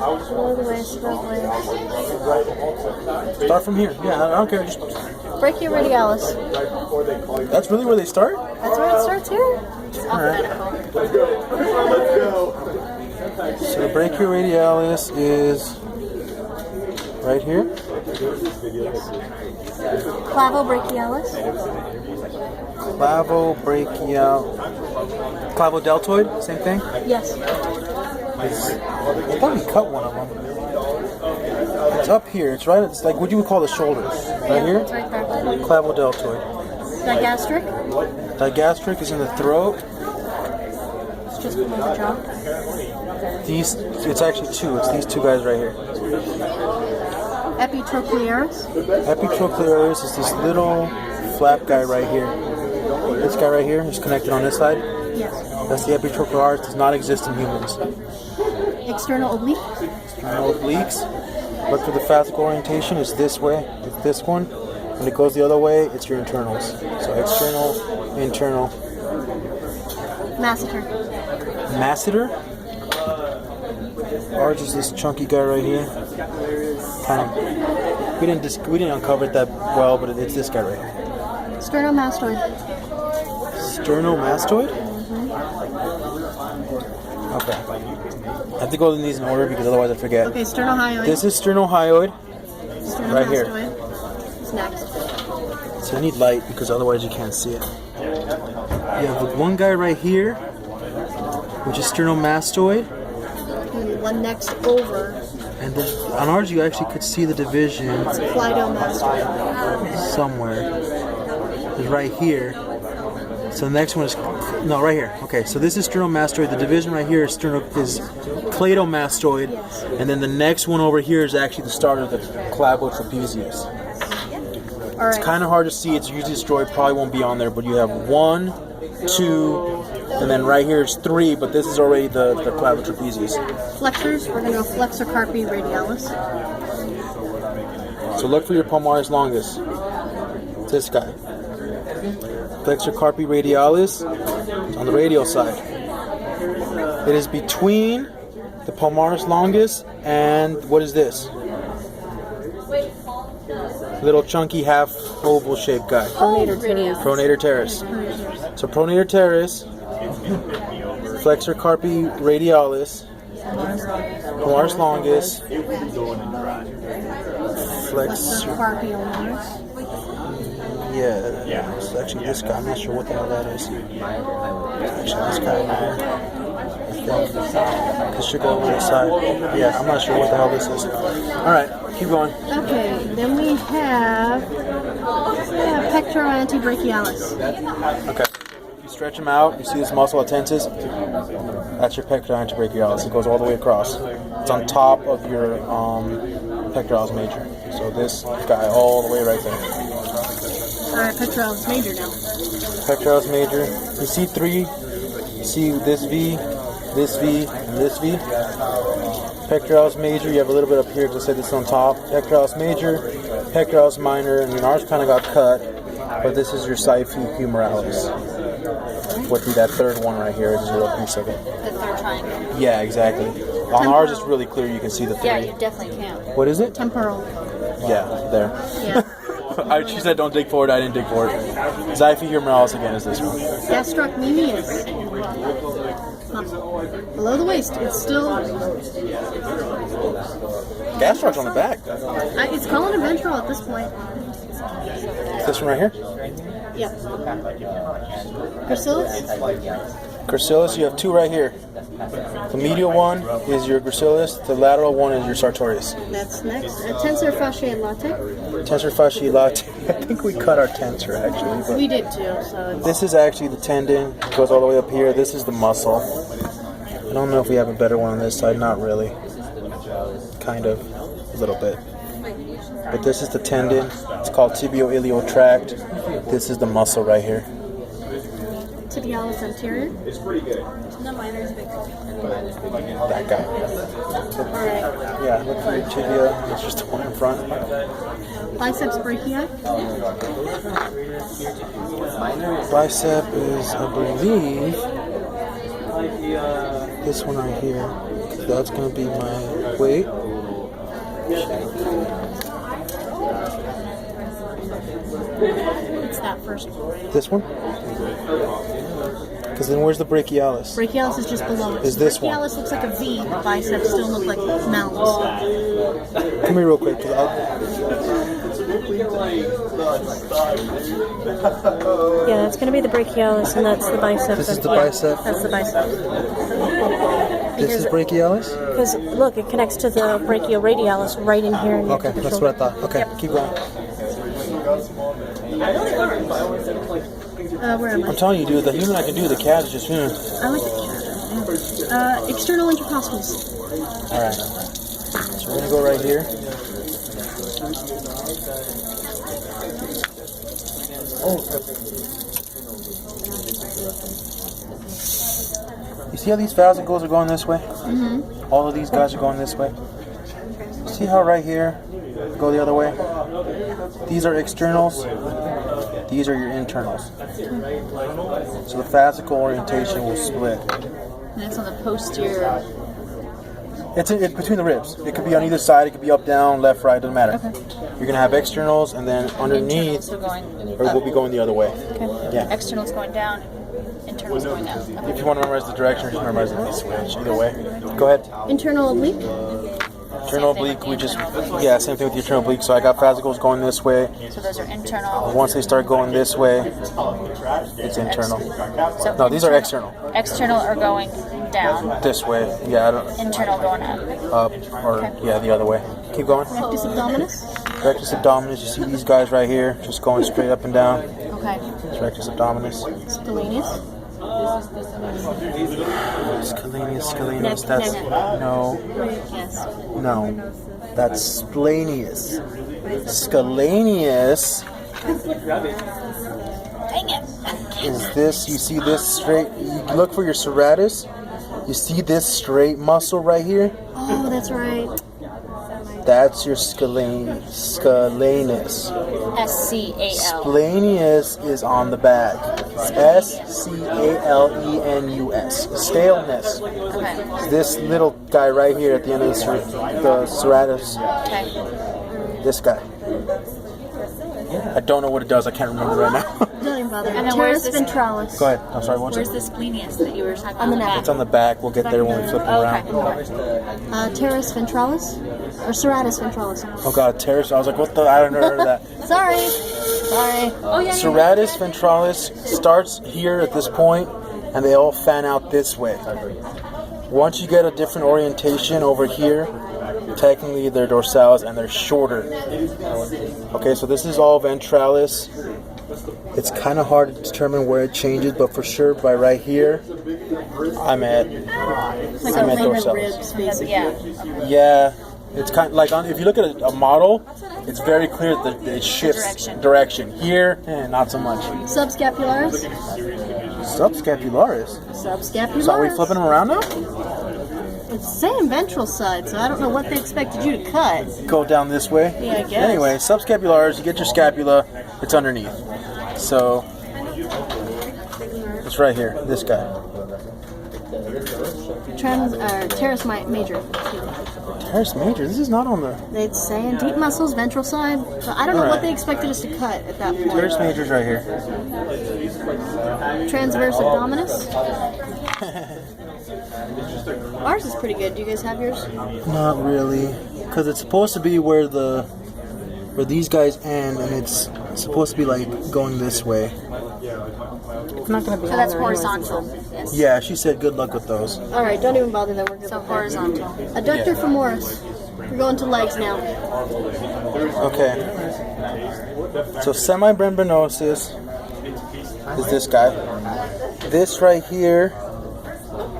Below the waist, above the waist. Start from here. Yeah, I don't care. Just... Brachioradialis. That's really where they start? That's where it starts here. It's alphabetical. So the brachioradialis is right here. Clavobrachialis. Clavodeltoid, same thing? Yes. I thought we cut one of them. It's up here. It's right. It's like what you would call the shoulders. Right here. It's right there. Clavodeltoid. Digastric. Digastric is in the throat. It's just below the jaw. These. It's actually two. It's these two guys right here. Epitrochlearis. Epitrochlearis is this little flap guy right here. This guy right here is connected on this side. Yes. That's the epitrochlearis. Does not exist in humans. External oblique. External obliques. Look for the fascicle orientation. It's this way. It's this one. When it goes the other way, it's your internals. So external, internal. Masseter. Masseter. Ours is this chunky guy right here. Kind of. We didn't uncover it that well, but it's this guy right here. Sternomastoid. Sternomastoid? Okay. I have to go to these in order because otherwise I forget. Okay, sternohyoid. This is sternohyoid. Right here. It's next. So I need light because otherwise you can't see it. You have the one guy right here, which is sternomastoid. And one next over. And then on ours you actually could see the division. It's clitomastoid. Somewhere. It's right here. So the next one is right here. Okay, so this is sternomastoid. The division right here is cladomastoid, yes. And then the next one over here is actually the start of the clavotrapezius. All right. It's kind of hard to see. It's usually destroyed. Probably won't be on there, but you have 1, 2, and then right here is 3. But this is already the clavotrapezius. Flexors. We're gonna go flexor carpi radialis. So look for your palmaris longus. It's this guy. Flexor carpi radialis on the radial side. It is between the palmaris longus and what is this? Little chunky half oval shaped guy. Pronator teres. Pronator teres. So pronator teres, flexor carpi radialis, palmaris longus, flexor carpi ulnaris. Yeah, it's actually this guy. I'm not sure what the hell that is. It's actually this guy right here. This should go over the side. Yeah, I'm not sure what the hell this is. Alright, keep going. Okay, then we have pectoral antebrachialis. Okay. You stretch them out, you see this muscle tenses. That's your pectoral antebrachialis. It goes all the way across. It's on top of your pectoralis major. So this guy all the way right there. Alright, pectoralis major now. Pectoralis major. You see 3. You see this V, and this V. Pectoralis major, you have a little bit up here because I said this on top. Pectoralis major, pectoralis minor, and ours kind of got cut, but this is your xiphi humerales. Would be that third one right here, just a little piece of it. The third triangle. Yeah, exactly. On ours, it's really clear. You can see the 3. Yeah, you definitely can. What is it? Temporal. Yeah, there. Yeah. She said don't dig for it, I didn't dig for it. Xiphi humerales again is this one. Gastrocnemius. Below the waist, it's still... Gastrocs on the back. It's calling a ventral at this point. This one right here? Yeah. Gracilis? Gracilis, you have 2 right here. The medial one is your gracilis, the lateral one is your sartorius. That's next. Tensor fasciae latae. Tensor fasciae latae. I think we cut our tensor actually. But We did too, so... this is actually the tendon. It goes all the way up here. This is the muscle. I don't know if we have a better one on this side. Not really. Kind of. A little bit. But this is the tendon. It's called tibio-iliac tract. This is the muscle right here. Tibialis anterior. That guy. Yeah, look for your tibia. It's just the one in front. Biceps brachii. Bicep is, I believe, this one right here. That's going to be my Wait. It's that first one. This one? Because then where's the brachialis? Brachialis is just below it. Is this one? Brachialis looks like a V. The biceps still look like mounds. Come here real quick. Yeah, that's going to be the brachialis, and that's the bicep. This is the bicep? That's the bicep. This is brachialis? Because, look, it connects to the brachioradialis right in here. Okay, that's what I thought. Okay, Yep. keep going. Where am I? I'm telling you, dude, the human I can do, the cat is just, I like the cat. External intercostals. Alright. So we're going to go right here. You see how these fascicles are going this way? Mm-hmm. All of these guys are going this way. See how right here go the other way? These are externals. These are your internals. So the fascicle orientation will split. And it's on the posterior. It's between the ribs. It could be on either side. It could be up, down, left, right. Doesn't matter. Okay. You're gonna have externals, and then underneath, Internals or we'll be going the other way. Okay. Yeah. Externals going down, internals going down. Okay. If you want to memorize the direction, just memorize it this way. Either way. Go ahead. Internal oblique. Internal oblique. We just same thing with the internal oblique. So I got fascicles going this way. So those are internal. Once they start going this way, it's internal. So No, these are external. External are going down. This way. Yeah, I don't. Internal going up. Up or the other way. Keep going. Rectus abdominis. Rectus abdominis. You see these guys right here, just going straight up and down. Okay. It's rectus abdominis. Scalenus. Scalenius. That's no. Yes. No, that's splenius. Scalenius Dang it. is this. You see this straight. You look for your serratus. You see this straight muscle right here. Oh, that's right. That's your scalenus. SCAL. Splenius is on the back. SCALENUS. Staleness. Okay. This little guy right here at the end of the serratus. Okay. This guy. I don't know what it does. I can't remember right now. Don't even bother. And then where's Teres this- ventralis. Go ahead. I'm sorry. What's Where's it? the splenius that you were talking On the about? neck. It's on the back. We'll get there when we flip them around. Teres ventralis or serratus ventralis. Oh god, teres. I was like, what the? I don't know heard of that. Sorry. Oh, yeah. Serratus ventralis starts here at this point, and they all fan out this way. Once you get a different orientation over here, technically they're dorsals and they're shorter. Okay, so this is all ventralis. It's kind of hard to determine where it changes, but for sure by right here, I'm at dorsals. Ribs, basically. Yeah. Yeah, it's kind of like if you look at a model, it's very clear that it shifts direction. Here, not so much. Subscapularis. Subscapularis. Subscapularis. So are we flipping them around now? It's saying ventral side, so I don't know what they expected you to cut. Go down this way. Yeah, I guess. Anyway, subscapularis, you get your scapula, it's underneath. So it's right here, this guy. Teres major. Teres major. This is not on the It's saying deep muscles, ventral side. So I don't know what they expected us to cut at that point. teres major's right here. Transverse abdominis. Ours is pretty good. Do you guys have yours? Not really, because it's supposed to be where these guys end, and it's supposed to be like going this way. It's not going to be. So that's horizontal. Yes. Yeah, she said good luck with those. All right, don't even bother. Then we're good. So with that. horizontal. Adductor femoris. We're going to legs now. Okay. So semimembranosus is this guy. This right here,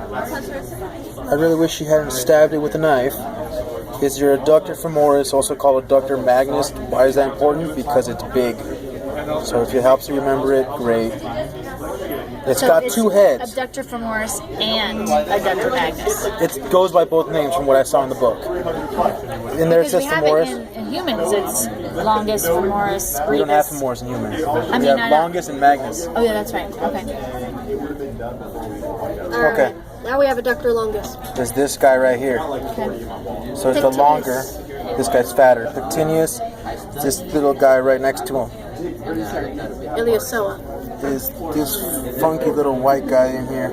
I really wish she hadn't stabbed it with a knife, is your adductor femoris, also called adductor magnus. Why is that important? Because it's big. So if it helps you remember it, great. It's got two heads. Abductor femoris and adductor magnus. It goes by both names from what I saw in the book. In there it Because says we have femoris. it in humans. It's longus, femoris, brevis. We don't have femoris in humans. We mean, have I know. longus and magnus. Oh yeah, that's right. Okay. Okay. Now we have adductor longus. There's this guy right here. Okay. So it's the longer. This guy's fatter. Pectineus, this little guy right next to him. Iliopsoa. Is this funky little white guy in here.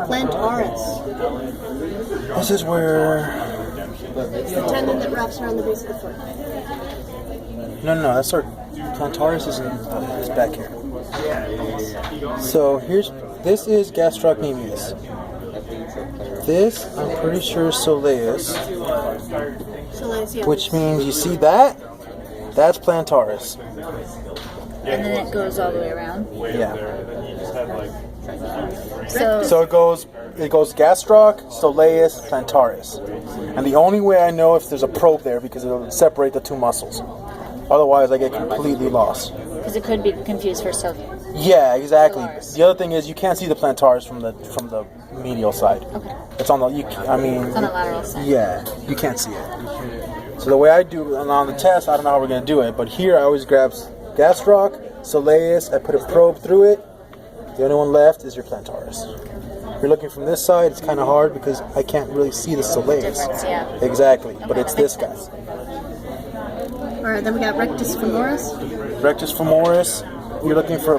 Plantaris. This is where... It's the tendon that wraps around the base of the foot. No, that's our... Plantaris is back here. So this is gastrocnemius. This, I'm pretty sure, is soleus. Soleus, yeah. Which means, you see that? That's plantaris. And then it goes all the way around. Yeah. So it goes gastroc, soleus, plantaris. And the only way I know if there's a probe there because it'll separate the two muscles. Otherwise, I get completely lost. because it could be confused for soleus. Yeah, exactly. The other thing is you can't see the plantaris from the medial side. Okay. It's on the It's on the lateral side. Yeah, you can't see it. So the way I do it on the test, I don't know how we're gonna do it, but here I always grab gastroc, soleus, I put a probe through it. The only one left is your plantaris. If you're looking from this side, it's kind of hard because I can't really see the soleus. Difference, yeah. Exactly, but it's this guy. All right, then we got rectus femoris. Rectus femoris. You're looking for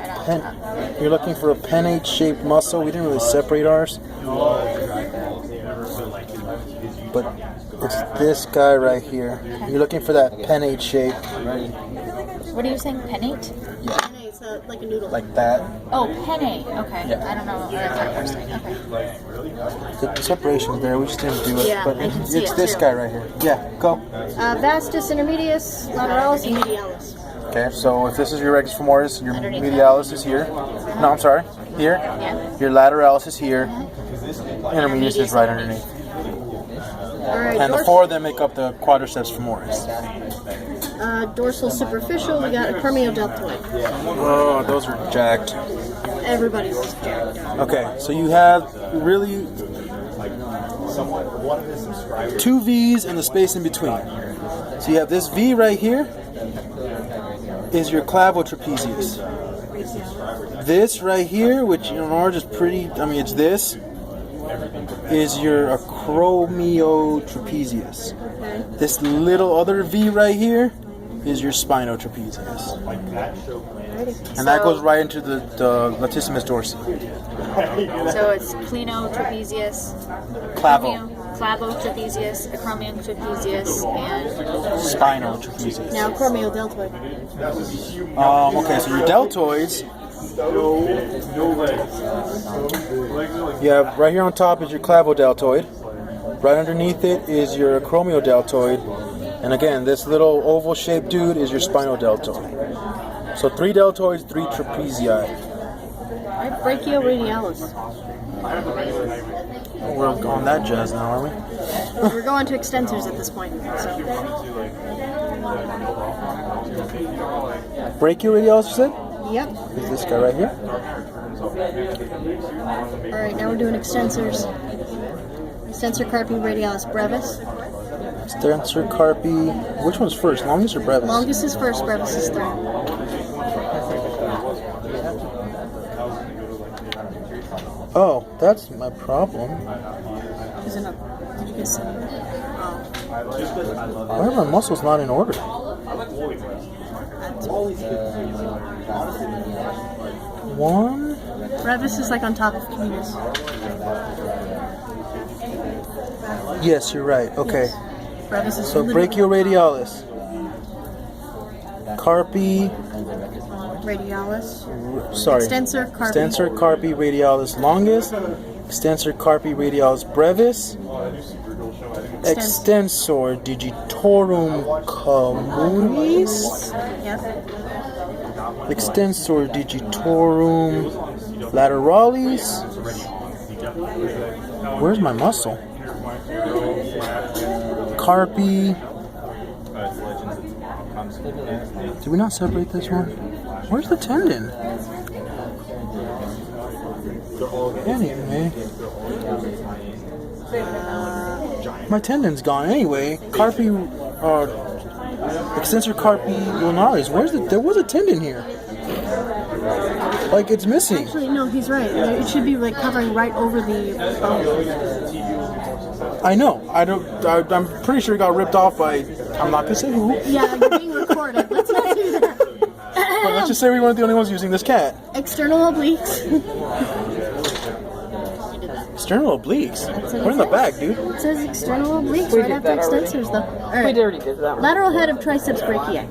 a pennate-shaped muscle. We didn't really separate ours, but it's this guy right here. You're looking for that pennate shape. What are you saying? Pennate? Yeah, It's like a noodle. like that. Oh, pennate. Okay. Yeah. I don't know what that first thing. Okay. The separation's there. We just didn't do it, Yeah, but I can see it's it, this too. guy right here. Yeah, go. Vastus intermedius, lateralis, and medialis. Okay, so if this is your rectus femoris, your Underneath medialis is here. No, I'm sorry, here. Yeah. Your lateralis is here. Intermedius is right underneath. All right, And the four of them make up the quadriceps femoris. dorsal superficial, we got acromiodeltoid. Oh, those are jacked. Everybody's jacked. Okay, so you have really two V's and the space in between. So you have this V right here is your clavotrapezius. This right here, which in ours is pretty, it's this, is your acromiotrapezius. Okay. This little other V right here is your spinotrapezius. And that goes right into the latissimus dorsi. So it's clinotrapezius, clavotrapezius, acromiotrapezius, and Spinotrapezius. Now acromiodeltoid. Okay, so your deltoids. You have right here on top is your clavodeltoid. Right underneath it is your acromiodeltoid. And again, this little oval-shaped dude is your spinodeltoid. So 3 deltoids, 3 trapezii. Right, brachioradialis. We're on that jazz now, are we? We're going to extensors at this point. So. Brachioradialis, you said? Yep. Is this guy right here? All right, now we're doing extensors. Extensor carpi radialis brevis. Extensor carpi. Which one's first, longest or brevis? Longest is first, brevis is third. Oh, that's my problem. Is it not? Did you guys see? Why are my muscles not in order? One. Brevis is like on top of penis. Yes, you're right. Okay. Brevis is So brachioradialis. Carpi. radialis. Sorry. Extensor carpi. Extensor carpi radialis longus. Extensor carpi radialis brevis. Extensor digitorum communis. Yep. Extensor digitorum lateralis. Where's my muscle? Carpi. Did we not separate this one? Where's the tendon? Anyway. My tendon's gone anyway. Carpi, extensor carpi ulnaris. There was a tendon here. Like it's missing. Actually, no, he's right. It should be like covering right over the bone. I know. I'm pretty sure it got ripped off by. I'm not gonna say who. Yeah, you're being recorded. Let's not do that. But let's just say we weren't the only ones using this cat. External obliques. External obliques. We're in the back, dude. It says external obliques We right did after that already. extensors, though. All right. We already did that one. Lateral head of triceps brachii.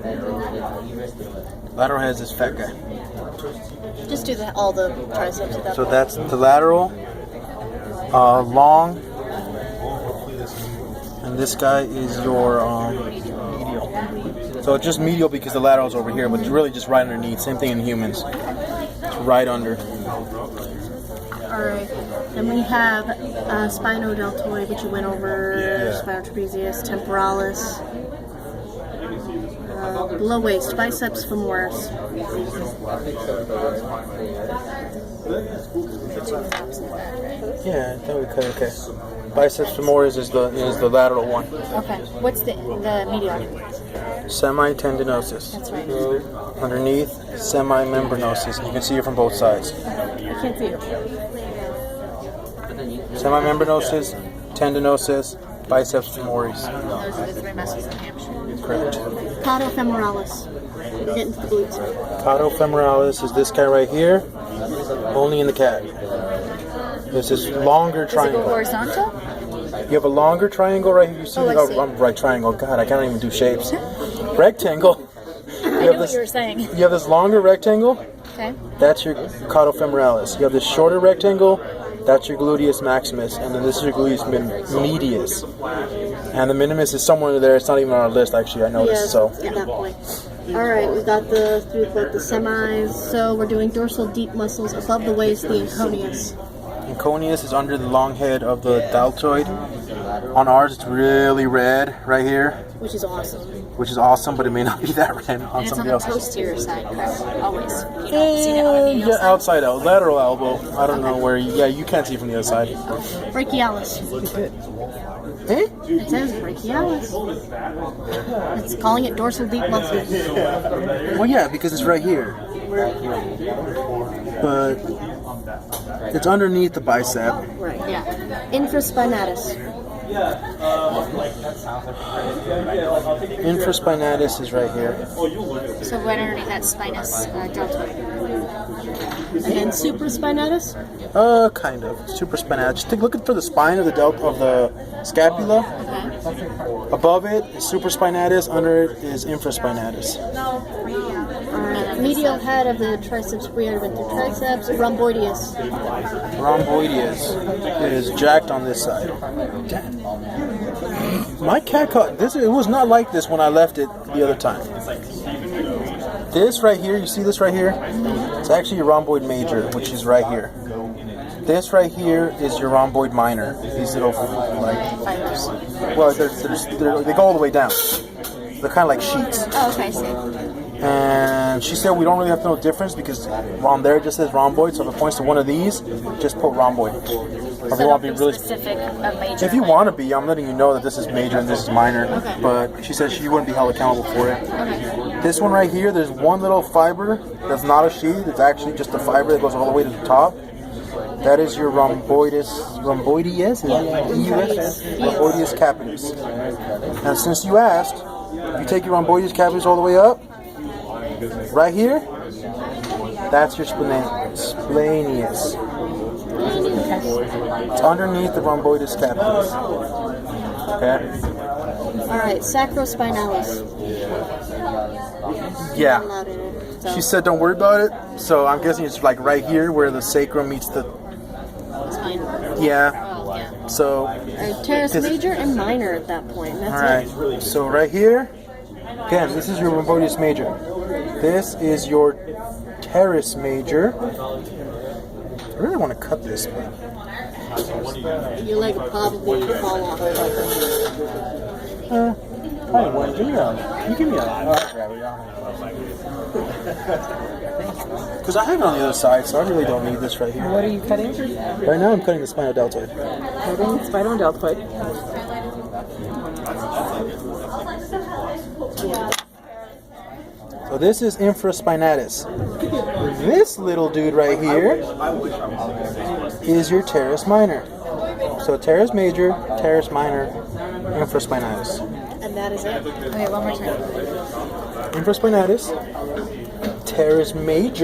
Lateral head is this fat guy. Just do all the triceps at that So point. that's the lateral, long, and this guy is your medial. So it's just medial because the lateral is over here, but it's really just right underneath. Same thing in humans. It's right under. Alright. Then we have spinodeltoid, which you went over, Yeah. spinotrapezius, temporalis. Below waist, biceps femoris. Yeah, I think we could. Okay. Biceps femoris is the lateral one. Okay. What's the medial? Semitendinosus. That's right. Underneath, semimembranosus. You can see it from both sides. I can't see it. Semimembranosus, tendinosus, biceps femoris. Those are the three muscles in the hamstring. Correct. Patofemoralis. We're getting to the glutes. Patofemoralis is this guy right here, only in the cat. There's this longer Does it go triangle. horizontal? You have a longer triangle right here. You see? Oh, I see. I'm right triangle. God, I can't even do shapes. Rectangle. I knew what you were saying. You have this longer rectangle. Okay. That's your catofemoralis. You have this shorter rectangle. That's your gluteus maximus, and then this is your gluteus medius. And the minimus is somewhere there. It's not even on our list, actually. I noticed. So At that point. Alright, we got the through the semis. So we're doing dorsal deep muscles above the waist, the inconius. Inconius is under the long head of the deltoid. On ours, it's really red right here, Which is awesome. which is awesome, but it may not be that red on And it's on somebody the else's. posterior side, correct? Always. You don't see it on the medial Yeah, side? outside out, lateral elbow. I don't know where. Yeah, you can't see from the other side. Brachialis. Eh? It says brachialis. It's calling it dorsal deep muscles. Well, yeah, because it's right here. But it's underneath the bicep. Right. Yeah. Infraspinatus. Infraspinatus is right here. So right underneath that spinous deltoid. And supraspinatus. Kind of. Supraspinatus. Just look for the spine of the scapula. Okay. Above it is supraspinatus. Under it is infraspinatus. Alright. Medial head of the triceps preadventral triceps. Rhomboideus. Rhomboideus is jacked on this side. My cat caught this. It was not like this when I left it the other time. This right here, you see this right here? It's actually your rhomboid major, which is right here. This right here is your rhomboid minor. These little, like, Fibers. well, they go all the way down. They're kind of like sheets. Oh, okay, I see. And she said we don't really have to know the difference because on there it just says rhomboid. So if it points to one of these, just put rhomboid. Or if you want to be really specific of major. if you want to be, I'm letting you know that this is major and this is minor. Okay. But she said she wouldn't be held accountable for it. Okay. This one right here, there's one little fiber that's not a sheath. It's actually just a fiber that goes all the way to the top. That is your rhomboideus. Rhomboideus? Rhomboideus capitis. And since you asked, if you take your rhomboideus capitis all the way up, right here, that's your splenius. It's underneath the rhomboideus capitis. Okay? Alright, sacrospinalis. Yeah. Not in it. So, She said don't worry about it. So I'm guessing it's like right here where the sacrum meets the... it's fine. Yeah. Well, yeah. So, Alright, teres This- major and minor at that point. That's alright. it. So right here, again, this is your rhomboideus major. This is your teres major. I really want to cut this, but... Your leg will probably fall off. Probably won't. Give me a... Can you give me a... I'll grab it. Because I have it on the other side, so I really don't need this right here. What are you cutting? Right now I'm cutting the spinal deltoid. Cutting spinal deltoid. So this is infraspinatus. This little dude right here is your teres minor. So teres major, teres minor, infraspinatus. And that is it. Okay, one more time. Infraspinatus, teres major.